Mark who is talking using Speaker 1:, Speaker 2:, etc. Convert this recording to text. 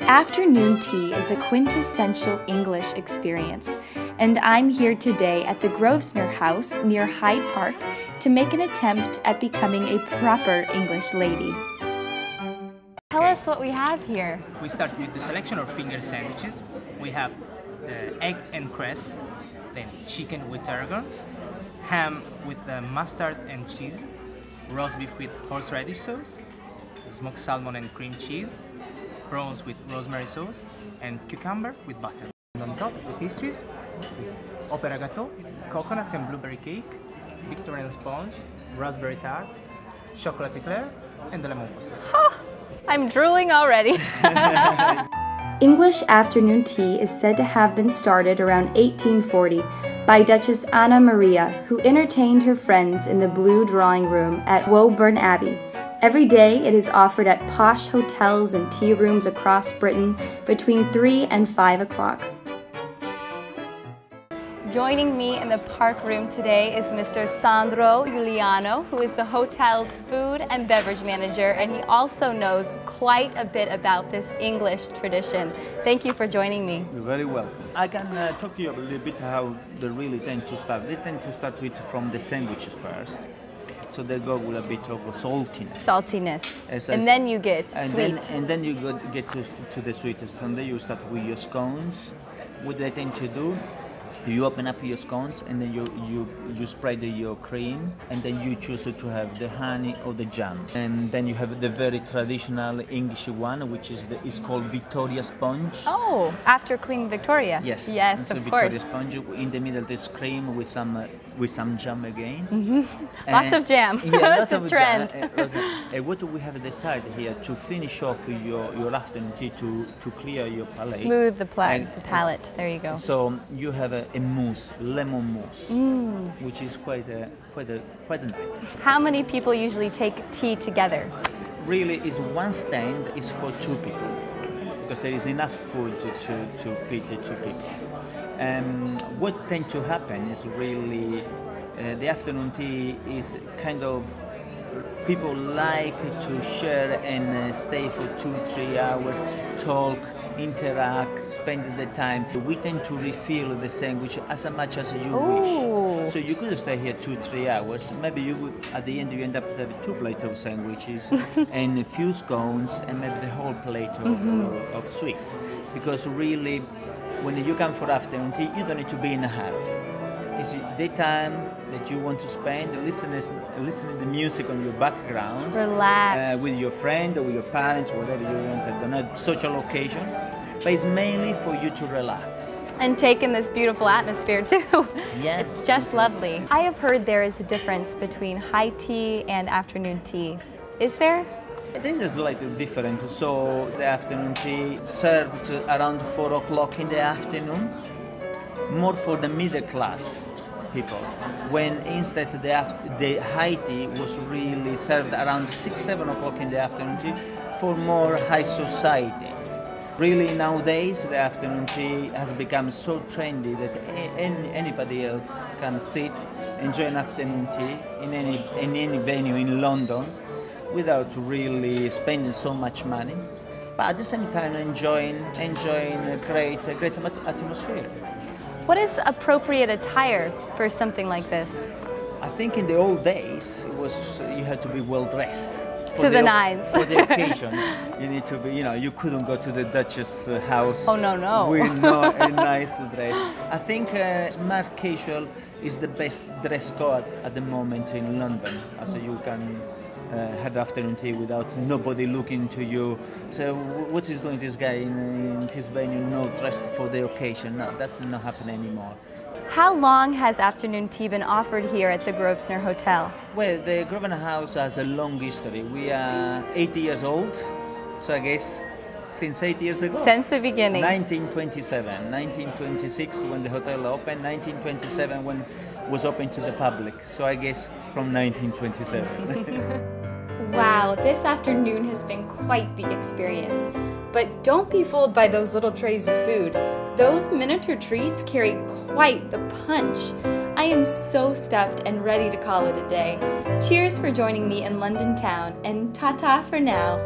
Speaker 1: Afternoon tea is a quintessential English experience, and I'm here today at the Grosvenor House near Hyde Park to make an attempt at becoming a proper English lady. Tell us what we have here.
Speaker 2: We start with the selection of finger sandwiches. We have the egg and cress, then chicken with tarragon, ham with mustard and cheese, roast beef with horseradish sauce, smoked salmon and cream cheese, prawns with rosemary sauce, and cucumber with butter. And on top, the pastries, opera gâteau, coconut and blueberry cake, Victorian sponge, raspberry tart, chocolate eclair, and the lemon mousse.
Speaker 1: I'm drooling already. English afternoon tea is said to have been started around 1840 by Duchess Anna Maria, who entertained her friends in the Blue Drawing Room at Woburn Abbey. Every day it is offered at posh hotels and tea rooms across Britain between 3 and 5 o'clock. Joining me in the park room today is Mr. Sandro Giuliano, who is the hotel's food and beverage manager, and he also knows quite a bit about this English tradition. Thank you for joining me.
Speaker 3: You're very welcome. I can talk to you a little bit how they really tend to start. They tend to start with from the sandwiches first. So they go with a bit of saltiness.
Speaker 1: Saltiness. And then you get sweet.
Speaker 3: Then you get to the sweetest. And then you start with your scones. What they tend to do, you open up your scones and then you spread your cream, and then you choose to have the honey or the jam. And then you have the very traditional English one, which is called Victoria sponge.
Speaker 1: Oh, after Queen Victoria.
Speaker 3: Yes.
Speaker 1: Yes,
Speaker 3: it's
Speaker 1: of
Speaker 3: a
Speaker 1: course.
Speaker 3: Victoria sponge. In the middle, there's cream with some jam again.
Speaker 1: Mm-hmm. Lots of jam.
Speaker 3: Yeah, lots
Speaker 1: it's
Speaker 3: of
Speaker 1: a trend.
Speaker 3: Jam. What we have decided here to finish off your afternoon tea to clear your palate.
Speaker 1: Smooth the palate. There you go.
Speaker 3: So you have a mousse, lemon mousse, which is quite nice.
Speaker 1: How many people usually take tea together?
Speaker 3: Really, is one stand is for 2 people, because there is enough food to feed the 2 people. What tends to happen is really the afternoon tea is kind of, people like to share and stay for 2-3 hours, talk, interact, spend the time. We tend to refill the sandwich as much as you wish. So you could stay here 2-3 hours. Maybe you would, at the end, you end up with 2 plates of sandwiches and a few scones and maybe the whole plate of sweet. Because really, when you come for afternoon tea, you don't need to be in a hurry. It's the time that you want to spend listening to the music on your background.
Speaker 1: Relax.
Speaker 3: With your friend or with your parents, whatever you want, I don't know, social occasion. But it's mainly for you to relax.
Speaker 1: And take in this beautiful atmosphere too.
Speaker 3: Yeah.
Speaker 1: It's just lovely. I have heard there is a difference between high tea and afternoon tea. Is there?
Speaker 3: There is a slightly different. So the afternoon tea served around 4 o'clock in the afternoon, more for the middle class people, when instead the high tea was really served around 6-7 o'clock in the afternoon tea for more high society. Really nowadays the afternoon tea has become so trendy that anybody else can sit, enjoy an afternoon tea in any venue in London without really spending so much money, but at the same time enjoying a great atmosphere.
Speaker 1: What is appropriate attire for something like this?
Speaker 3: I think in the old days it was you had to be well dressed.
Speaker 1: To the nines.
Speaker 3: For the occasion, you need to be. You couldn't go to the Duchess house.
Speaker 1: Oh no.
Speaker 3: With no a nice dress. I think smart casual is the best dress code at the moment in London, so you can have afternoon tea without nobody looking to you. So what is doing this guy in this venue, not dressed for the occasion? No, that's not happening anymore.
Speaker 1: How long has afternoon tea been offered here at the Grosvenor Hotel?
Speaker 3: Well, the Grosvenor House has a long history. We are 80 years old, so I guess since 8 years ago.
Speaker 1: Since the beginning.
Speaker 3: 1927, 1926 when the hotel opened, 1927 when it was open to the public. So I guess from 1927.
Speaker 1: Wow, this afternoon has been quite the experience. But don't be fooled by those little trays of food. Those miniature treats carry quite the punch. I am so stuffed and ready to call it a day. Cheers for joining me in London town, and ta-ta for now.